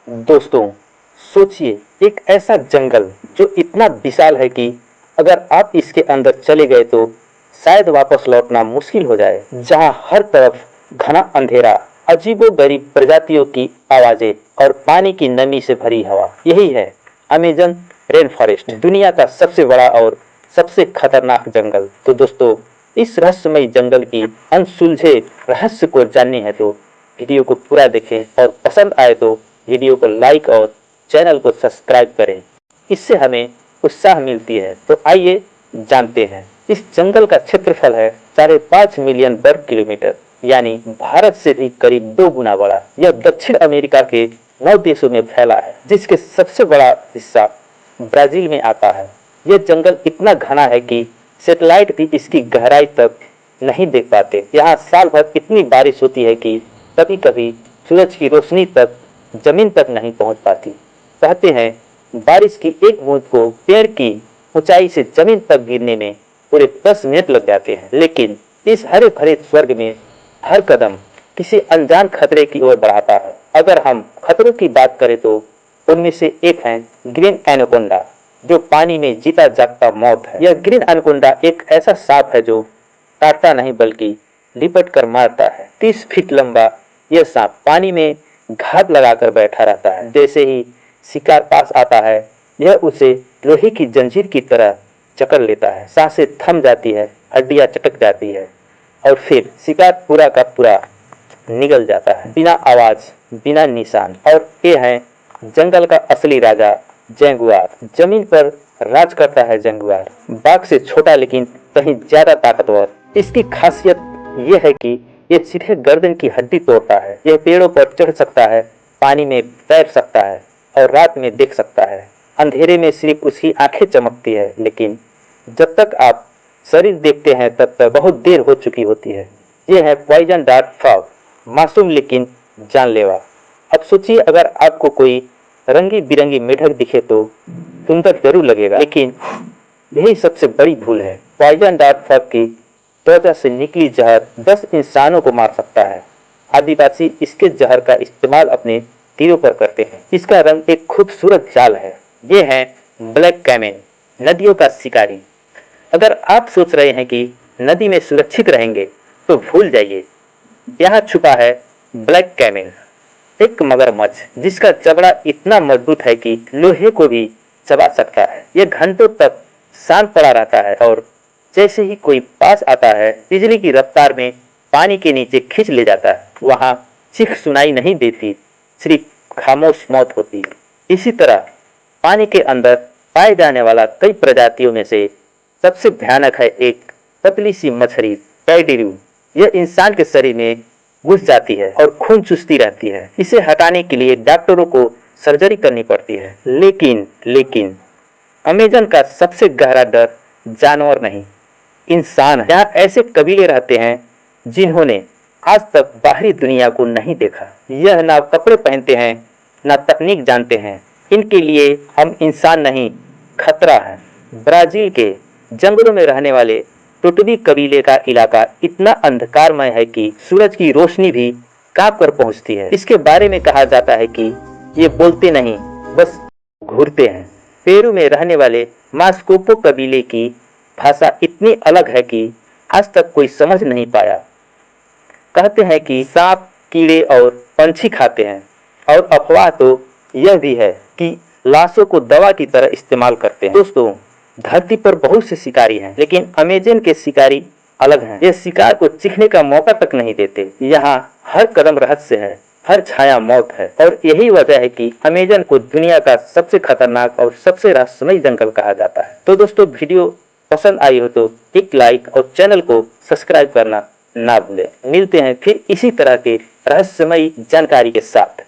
दोस्तों, सोचिए एक ऐसा जंगल जो इतना विशाल है कि अगर आप इसके अंदर चले गए तो शायद वापस लौटना मुश्किल हो जाए। जहां हर तरफ घना अंधेरा, अजीबोगरीब प्रजातियों की आवाजें और पानी की नमी से भरी हवा। यही है अमेजन रेन फॉरेस्ट, दुनिया का सबसे बड़ा और सबसे खतरनाक जंगल। तो दोस्तों, इस रहस्यमय जंगल की अनसुलझे रहस्य को जानने हैं तो वीडियो को पूरा देखें और पसंद आए तो वीडियो को लाइक और चैनल को सब्सक्राइब करें। इससे हमें उत्साह मिलती है। तो आइए जानते हैं। इस जंगल का क्षेत्रफल है 5.5 मिलियन वर्ग किलोमीटर, यानी भारत से भी करीब 2 गुना बड़ा। यह दक्षिण अमेरिका के 9 देशों में फैला है, जिसके सबसे बड़ा हिस्सा ब्राजील में आता है। यह जंगल इतना घना है कि सैटेलाइट भी इसकी गहराई तक नहीं देख पाते। यहाँ साल भर इतनी बारिश होती है कि कभी कभी सूरज की रोशनी तक जमीन तक नहीं पहुंच पाती। कहते हैं बारिश की एक बूंद को पेड़ की ऊंचाई से जमीन तक गिरने में पूरे 10 मिनट लग जाते हैं। लेकिन इस हरे भरे स्वर्ग में हर कदम किसी अनजान खतरे की ओर बढ़ाता है। अगर हम खतरों की बात करें तो उनमें से एक है ग्रीन एनाकोंडा, जो पानी में जीता जागता मौत है। यह ग्रीन एनाकोंडा एक ऐसा सांप है जो काटता नहीं बल्कि लिपट कर मारता है। 30 फीट लंबा यह सांप पानी में घात लगाकर बैठा रहता है। जैसे ही शिकार पास आता है, यह उसे लोहे की जंजीर की तरह जकड़ लेता है। सांसें थम जाती है, हड्डियां चटक जाती है और फिर शिकार पूरा का पूरा निगल जाता है, बिना आवाज, बिना निशान। और ये है जंगल का असली राजा, जैगुआर। जमीन पर राज करता है जैगुआर, बाघ से छोटा लेकिन कहीं ज्यादा ताकतवर। इसकी खासियत यह है कि यह सीधे गर्दन की हड्डी तोड़ता है। यह पेड़ों पर चढ़ सकता है, पानी में तैर सकता है और रात में देख सकता है। अंधेरे में सिर्फ उसकी आंखें चमकती है, लेकिन जब तक आप शरीर देखते हैं तब तक बहुत देर हो चुकी होती है। यह है पॉइजन डार्ट फ्रॉग, मासूम लेकिन जानलेवा। अब सोचिए अगर आपको कोई रंगी बिरंगी मेढक दिखे तो सुंदर जरूर लगेगा, लेकिन यही सबसे बड़ी भूल है। पॉइजन डार्ट फ्रॉग की त्वचा से निकली जहर 10 इंसानों को मार सकता है। आदिवासी इसके जहर का इस्तेमाल अपने तीरों पर करते हैं। इसका रंग एक खूबसूरत जाल है। ये है ब्लैक कैमेन, नदियों का शिकारी। अगर आप सोच रहे हैं कि नदी में सुरक्षित रहेंगे तो भूल जाइए। यहाँ छुपा है ब्लैक कैमेन, एक मगरमच्छ जिसका जबड़ा इतना मजबूत है कि लोहे को भी चबा सकता है। यह घंटों तक शांत पड़ा रहता है और जैसे ही कोई पास आता है, बिजली की रफ्तार में पानी के नीचे खींच ले जाता है। वहां चीख सुनाई नहीं देती, सिर्फ खामोश मौत होती। इसी तरह पानी के अंदर पाए जाने वाला कई प्रजातियों में से सबसे भयानक है एक पतली सी मछली, पैडिरू। यह इंसान के शरीर में घुस जाती है और खून चूसती रहती है। इसे हटाने के लिए डॉक्टरों को सर्जरी करनी पड़ती है। लेकिन अमेजन का सबसे गहरा डर जानवर नहीं, इंसान है। यहाँ ऐसे कबीले रहते हैं जिन्होंने आज तक बाहरी दुनिया को नहीं देखा। यह ना कपड़े पहनते हैं, ना तकनीक जानते हैं। इनके लिए हम इंसान नहीं, खतरा है। ब्राजील के जंगलों में रहने वाले टुटवी कबीले का इलाका इतना अंधकारमय है कि सूरज की रोशनी भी कांप कर पहुंचती है। इसके बारे में कहा जाता है कि ये बोलते नहीं, बस घूरते हैं। पेरू में रहने वाले मास्कोपो कबीले की भाषा इतनी अलग है कि आज तक कोई समझ नहीं पाया। कहते हैं कि सांप, कीड़े और पंछी खाते हैं। और अफवाह तो यह भी है कि लाशों को दवा की तरह इस्तेमाल करते हैं। दोस्तों, धरती पर बहुत से शिकारी हैं, लेकिन अमेजन के शिकारी अलग हैं। ये शिकार को चीखने का मौका तक नहीं देते। यहाँ हर कदम रहस्य है, हर छाया मौत है। और यही वजह है कि अमेजन को दुनिया का सबसे खतरनाक और सबसे रहस्यमय जंगल कहा जाता है। तो दोस्तों, वीडियो पसंद आई हो तो एक लाइक और चैनल को सब्सक्राइब करना ना भूलें। मिलते हैं फिर इसी तरह के रहस्यमय जानकारी के साथ।